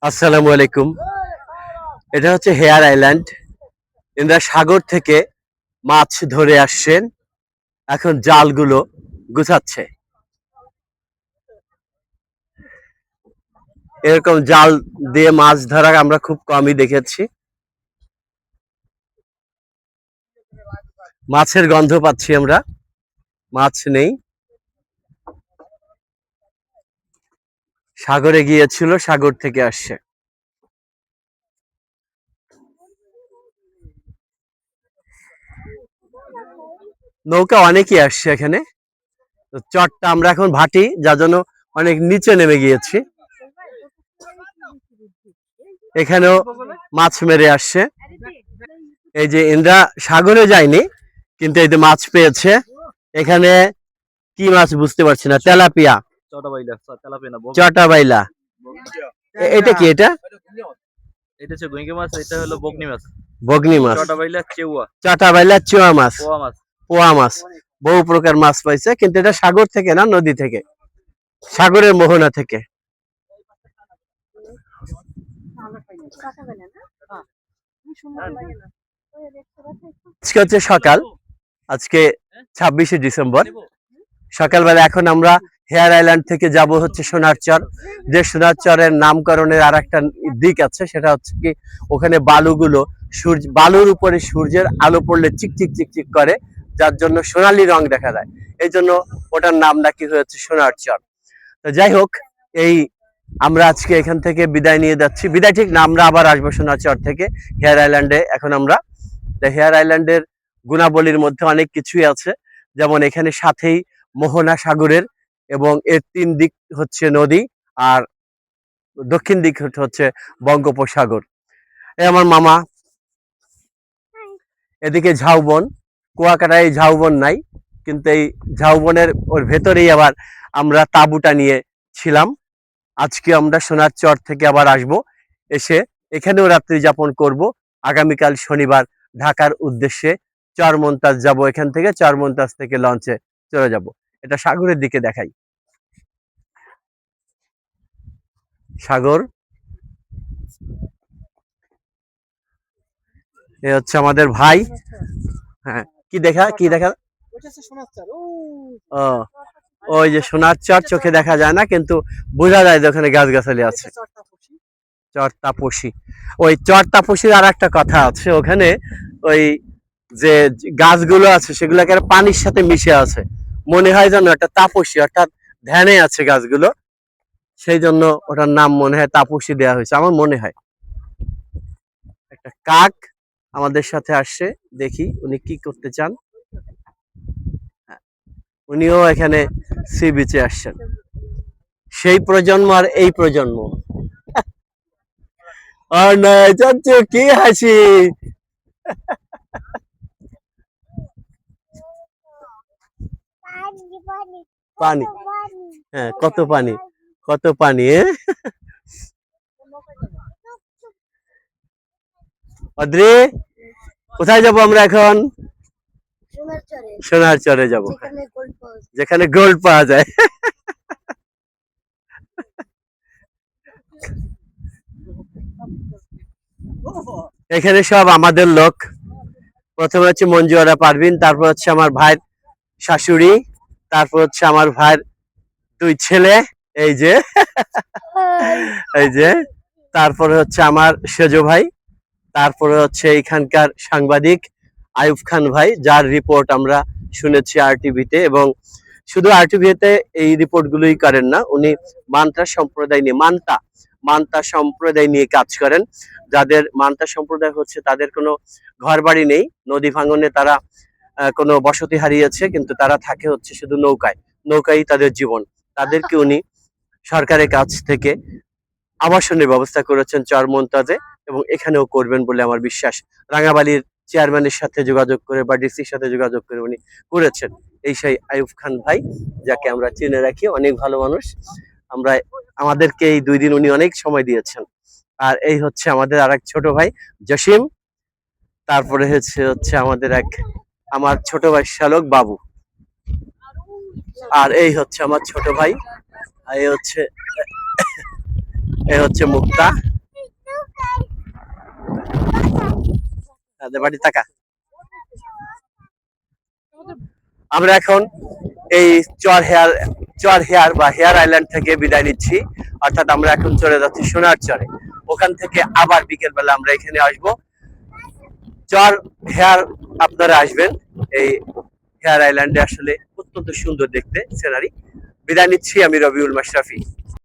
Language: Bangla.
আসসালামু আলাইকুম। এটা হচ্ছে হেয়ার আইল্যান্ড। এনারা সাগর থেকে মাছ ধরে আসছেন, এখন জালগুলো গুছাচ্ছে। এরকম জাল দিয়ে মাছ ধরা আমরা খুব কমই দেখেছি। মাছের গন্ধ পাচ্ছি আমরা, মাছ নেই। সাগরে গিয়েছিল, সাগর থেকে আসছে। নৌকা অনেকই আসছে এখানে। তো চটটা আমরা এখন ভাটি, যার জন্য অনেক নিচে নেমে গিয়েছি। এখানেও মাছ মেরে আসছে। এই যে ইন্দ্রা সাগরে যায়নি, কিন্তু এই যে মাছ পেয়েছে। এখানে কি মাছ বুঝতে পারছি না, তেলাপিয়া, চটাবাইলা। এটা কি? এটা এটা হচ্ছে গুইঙ্গি মাছ, এটা হলো বগনি মাছ। বগনি মাছ, চটাবাইলা চেউয়া, চটাবাইলা, চুয়া মাছ, পোয়া মাছ। পোয়া মাছ। বহু প্রকার মাছ পাইছে, কিন্তু এটা সাগর থেকে না, নদী থেকে, সাগরের মোহনা থেকে। আজকে হচ্ছে সকাল, আজকে 26শে ডিসেম্বর সকালবেলা। এখন আমরা হেয়ার আইল্যান্ড থেকে যাব হচ্ছে সোনারচর। যে সোনারচরের নামকরণের আর একটা দিক আছে, সেটা হচ্ছে কি, ওখানে বালুগুলো বালুর উপরে সূর্যের আলো পড়লে চিকচিক চিকচিক করে, যার জন্য সোনালী রং দেখা যায়। এই জন্য ওটার নাম নাকি হয়েছে সোনারচর। তো যাই হোক, এই আমরা আজকে এখান থেকে বিদায় নিয়ে যাচ্ছি। বিদায় ঠিক না, আমরা আবার আসবো সোনারচর থেকে হেয়ার আইল্যান্ডে। এখন আমরা হেয়ার আইল্যান্ডের গুণাবলীর মধ্যে অনেক কিছুই আছে, যেমন এখানে সাথেই মোহনা সাগরের, এবং এর 3 দিক হচ্ছে নদী, আর দক্ষিণ দিক হচ্ছে বঙ্গোপসাগর। এই আমার মামা। এদিকে ঝাউবন, কুয়াকাটায় ঝাউবন নাই, কিন্তু এই ঝাউবনের ওর ভেতরেই আবার আমরা তাঁবুটা নিয়ে ছিলাম। আজকে আমরা সোনারচর থেকে আবার আসব, এসে এখানেও রাত্রি যাপন করব। আগামীকাল শনিবার ঢাকার উদ্দেশ্যে চরমন্তাজ যাব। এখান থেকে চরমন্তাজ থেকে লঞ্চে চলে যাব। এটা সাগরের দিকে দেখাই, সাগর। এ হচ্ছে আমাদের ভাই। হ্যাঁ, কি দেখা, কি দেখা? ও, ওই যে সোনারচর চোখে দেখা যায় না, কিন্তু বোঝা যায় যে ওখানে গাছগাছালি আছে। চর তাপসী। ওই চর তাপসীর আর একটা কথা আছে ওখানে, ওই যে গাছগুলো আছে সেগুলো একেবারে পানির সাথে মিশে আছে, মনে হয় যেন একটা তাপসী, অর্থাৎ ধ্যানে আছে গাছগুলো। সেই জন্য ওটার নাম মনে হয় তাপসী দেওয়া হয়েছে, আমার মনে হয়। একটা কাক আমাদের সাথে আসছে, দেখি উনি কি করতে চান। উনিও এখানে সি বিচে আসছেন। সেই প্রজন্ম আর এই প্রজন্ম। আর না চাচ্ছ, কি হাসি! পানি, হ্যাঁ, কত পানি, কত পানি। অদ্রি, কোথায় যাব আমরা এখন? সোনারচরে যাব, যেখানে গোল্ড পাওয়া যায়। এখানে সব আমাদের লোক। প্রথমে হচ্ছে মঞ্জুয়ারা পারভিন, তারপর হচ্ছে আমার ভাইয়ের শাশুড়ি, তারপর হচ্ছে আমার ভাইয়ের 2 ছেলে, এই যে, এই যে, তারপরে হচ্ছে আমার সেজো ভাই, তারপরে হচ্ছে এখানকার সাংবাদিক আইয়ুব খান ভাই, যার রিপোর্ট আমরা শুনেছি আরটিভিতে। এবং শুধু আরটিভিতে এই রিপোর্ট গুলোই করেন না, উনি মান্তা সম্প্রদায় নিয়ে, মান্তা সম্প্রদায় নিয়ে কাজ করেন। যাদের মান্তা সম্প্রদায় হচ্ছে, তাদের কোনো ঘর বাড়ি নেই, নদী ভাঙনে তারা কোনো বসতি হারিয়েছে, কিন্তু তারা থাকে হচ্ছে শুধু নৌকায়, নৌকাই তাদের জীবন। তাদেরকে উনি সরকারের কাছ থেকে আবাসনের ব্যবস্থা করেছেন চরমন্তাজে, এবং এখানেও করবেন বলে আমার বিশ্বাস। রাঙাবালির চেয়ারম্যানের সাথে যোগাযোগ করে বা ডিসির সাথে যোগাযোগ করে উনি করেছেন। এই সেই আইয়ুব খান ভাই, যাকে আমরা চিনে রাখি, অনেক ভালো মানুষ। আমরা, আমাদেরকে এই 2 দিন উনি অনেক সময় দিয়েছেন। আর এই হচ্ছে আমাদের আর এক ছোট ভাই জসিম। তারপরে হচ্ছে আমাদের আমার ছোট ভাই শ্যালক বাবু। আর এই হচ্ছে আমার ছোট ভাই, এই হচ্ছে এ হচ্ছে মুক্তা। তাদের বাড়ি টাকা। আমরা এখন এই চর হেয়ার বা হেয়ার আইল্যান্ড থেকে বিদায় নিচ্ছি, অর্থাৎ আমরা এখন চলে যাচ্ছি সোনার চরে। ওখান থেকে আবার বিকেল বেলা আমরা এখানে আসব। চর হেয়ার আপনারা আসবেন, এই হেয়ার আইল্যান্ডে আসলে অত্যন্ত সুন্দর দেখতে সিনারি। বিদায় নিচ্ছি, আমি রবিউল মাশরাফি।